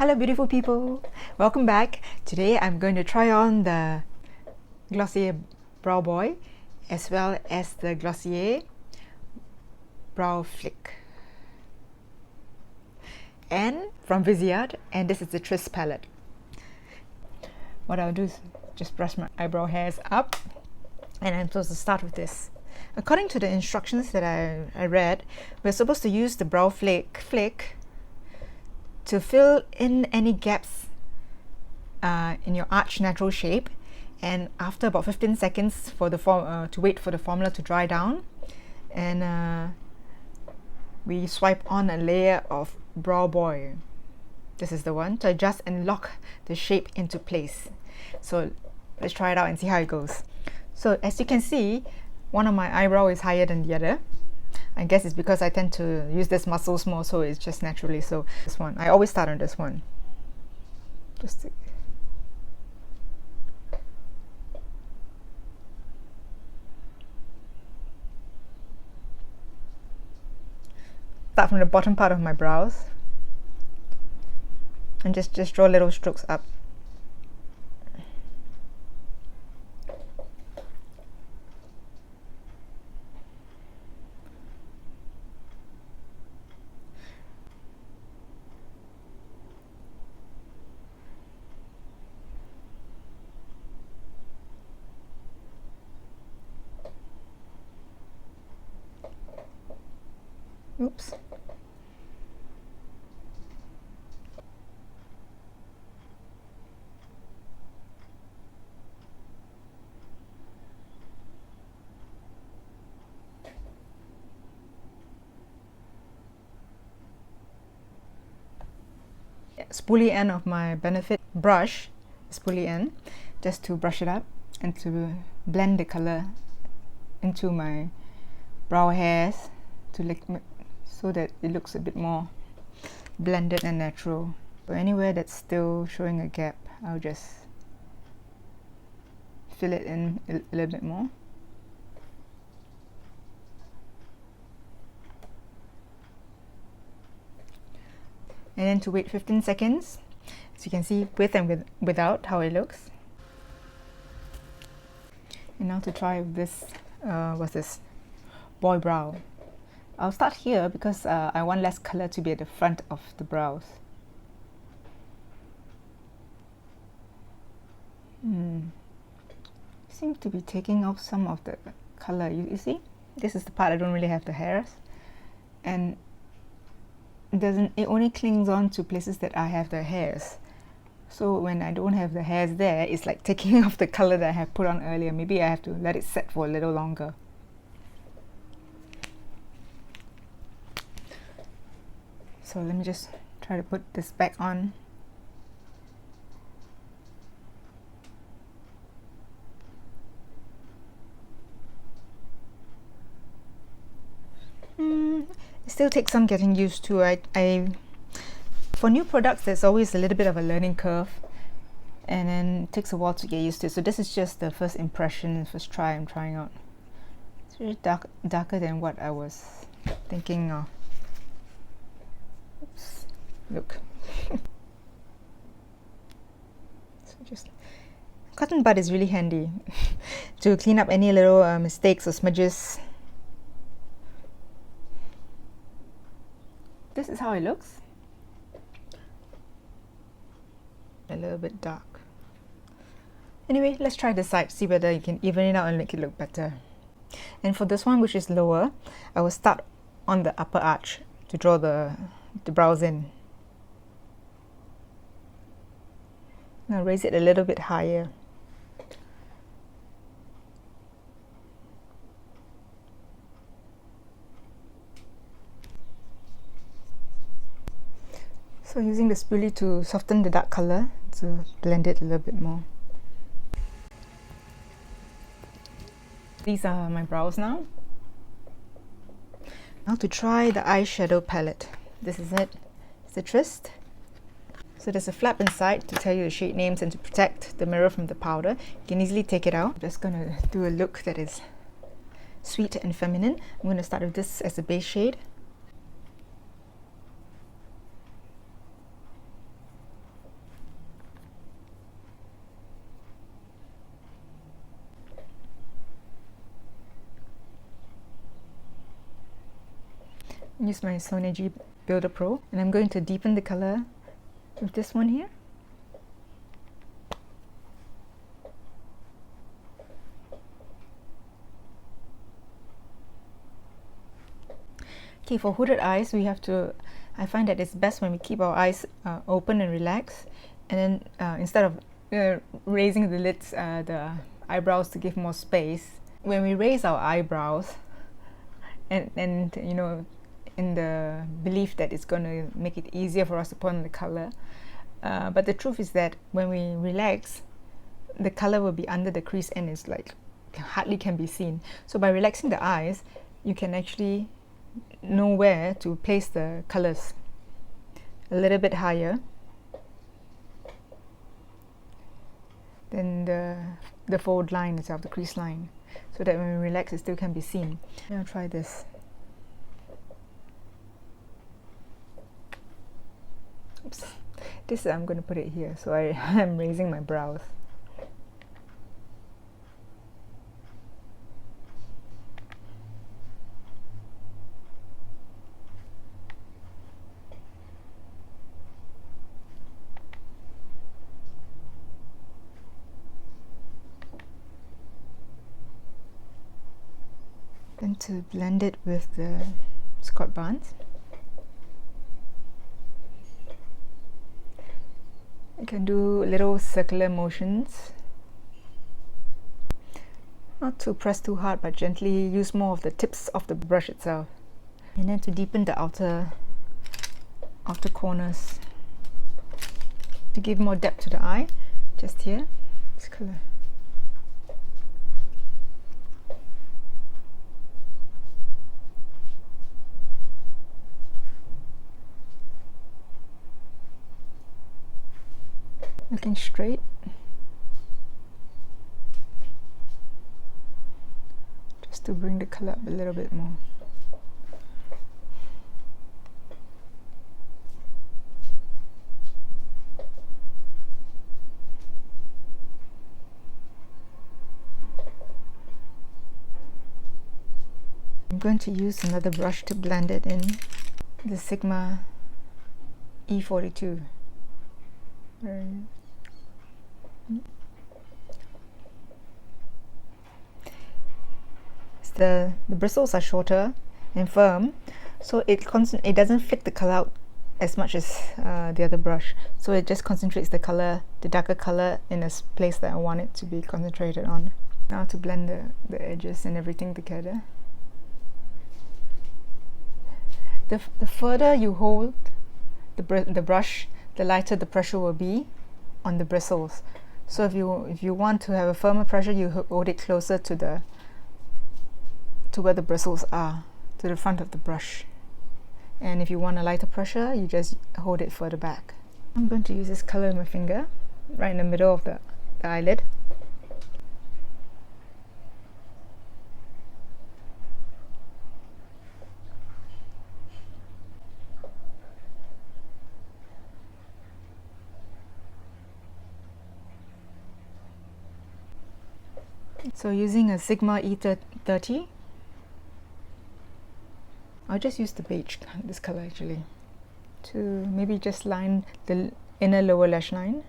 Hello beautiful people, welcome back. Today I'm going to try on the Glossier Brow Boy as well as the Glossier Brow Flick, and from VISEART, and this is the Tryst palette. What I'll do is just brush my eyebrow hairs up, and I'm supposed to start with this. According to the instructions that I read, we're supposed to use the brow flick to fill in any gaps in your arch natural shape, and after about 15 seconds for the to wait for the formula to dry down, and we swipe on a layer of Brow Boy. This is the one to adjust and lock the shape into place. So let's try it out and see how it goes. So as you can see, one of my eyebrow is higher than the other. I guess it's because I tend to use this muscles more, so it's just naturally. So this one, I always start on this one. Just start from the bottom part of my brows and just draw little strokes up. Oops. Spoolie end of my Benefit brush, spoolie end, just to brush it up and to blend the color into my brow hairs so that it looks a bit more blended and natural. So anywhere that's still showing a gap, I'll just fill it in a little bit more. And then to wait 15 seconds, so you can see with and without how it looks. And now to try this, what's this? Boy brow. I'll start here because I want less color to be at the front of the brows. Seems to be taking off some of the color. You see? This is the part I don't really have the hairs, and it only clings on to places that I have the hairs. So when I don't have the hairs there, it's like taking off the color that I have put on earlier. Maybe I have to let it set for a little longer. So let me just try to put this back on. It still takes some getting used to. For new products, there's always a little bit of a learning curve, and then it takes a while to get used to. So this is just the first impression, first try I'm trying out. It's really darker than what I was thinking of. Oops, look. So just cotton bud is really handy to clean up any little mistakes or smudges. This is how it looks. A little bit dark. Anyway, let's try this side, see whether you can even it out and make it look better. And for this one, which is lower, I will start on the upper arch to draw the brows in. Now raise it a little bit higher. So using the spoolie to soften the dark color, to blend it a little bit more. These are my brows now. Now to try the eyeshadow palette. This is it. It's the Tryst. So there's a flap inside to tell you the shade names and to protect the mirror from the powder. You can easily take it out. I'm just going to do a look that is sweet and feminine. I'm going to start with this as a base shade. use my Sonia G Builder Pro, and I'm going to deepen the color with this one here. Okay, for hooded eyes, we have to, I find that it's best when we keep our eyes open and relaxed, and then instead of raising the lids, the eyebrows to give more space, when we raise our eyebrows, and you know, in the belief that it's going to make it easier for us to put on the color, but the truth is that when we relax, the color will be under the crease and it's like hardly can be seen. So by relaxing the eyes, you can actually know where to place the colors a little bit higher than the fold line itself, the crease line, so that when we relax, it still can be seen. I'll try this. Oops. This I'm going to put it here, so I'm raising my brows. Then to blend it with the Scott Barnes, you can do little circular motions, not to press too hard, but gently use more of the tips of the brush itself. And then to deepen the outer corners, to give more depth to the eye, just here, this color. Looking straight. Just to bring the color up a little bit more. I'm going to use another brush to blend it in, the Sigma E42. The bristles are shorter and firm, so it doesn't fit the color out as much as the other brush, so it just concentrates the color, the darker color, in a place that I want it to be concentrated on. Now to blend the edges and everything together. The further you hold the brush, the lighter the pressure will be on the bristles. So if you want to have a firmer pressure, you hold it closer to where the bristles are, to the front of the brush. And if you want a lighter pressure, you just hold it further back. I'm going to use this color in my finger, right in the middle of the eyelid. So using a Sigma E30, I'll just use the beige, this color actually, to maybe just line the inner lower lash line.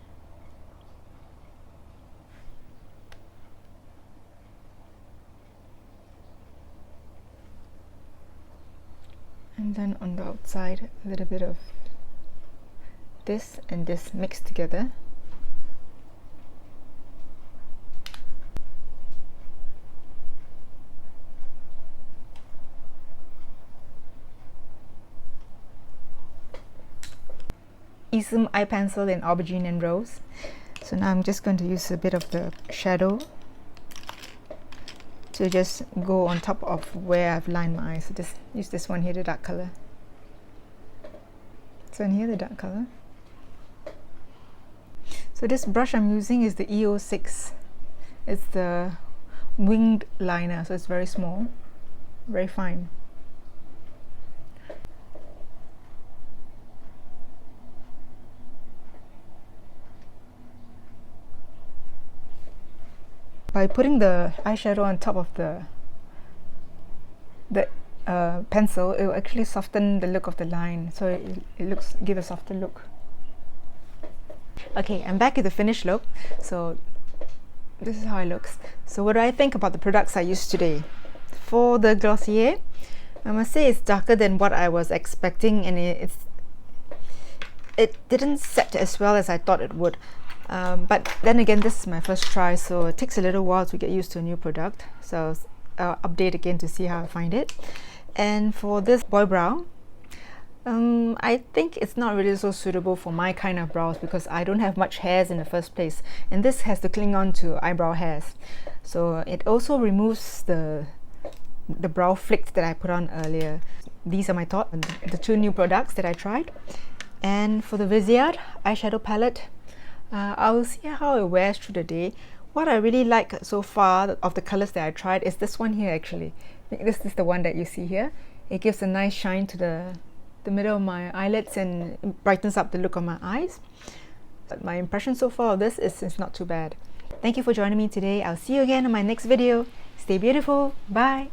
And then on the outside, a little bit of this and this mixed together. Ism eye pencil in aubergine and rose. So now I'm just going to use a bit of the shadow to just go on top of where I've lined my eyes. So just use this one here, the dark color. So in here, the dark color. So this brush I'm using is the E06. It's the winged liner, so it's very small, very fine. By putting the eyeshadow on top of the pencil, it will actually soften the look of the line, so it give a softer look. Okay, I'm back with the finished look. So this is how it looks. So what do I think about the products I used today? For the Glossier, I must say it's darker than what I was expecting, and it didn't set as well as I thought it would. But then again, this is my first try, so it takes a little while to get used to a new product. So I'll update again to see how I find it. And for this boy brow, I think it's not really so suitable for my kind of brows because I don't have much hairs in the first place, and this has to cling on to eyebrow hairs. So it also removes the brow flicks that I put on earlier. These are my thoughts on the two new products that I tried. And for the VISEART eyeshadow palette, I will see how it wears through the day. What I really like so far of the colors that I tried is this one here actually. This is the one that you see here. It gives a nice shine to the middle of my eyelids and brightens up the look of my eyes. But my impression so far of this is it's not too bad. Thank you for joining me today. I'll see you again in my next video. Stay beautiful. Bye.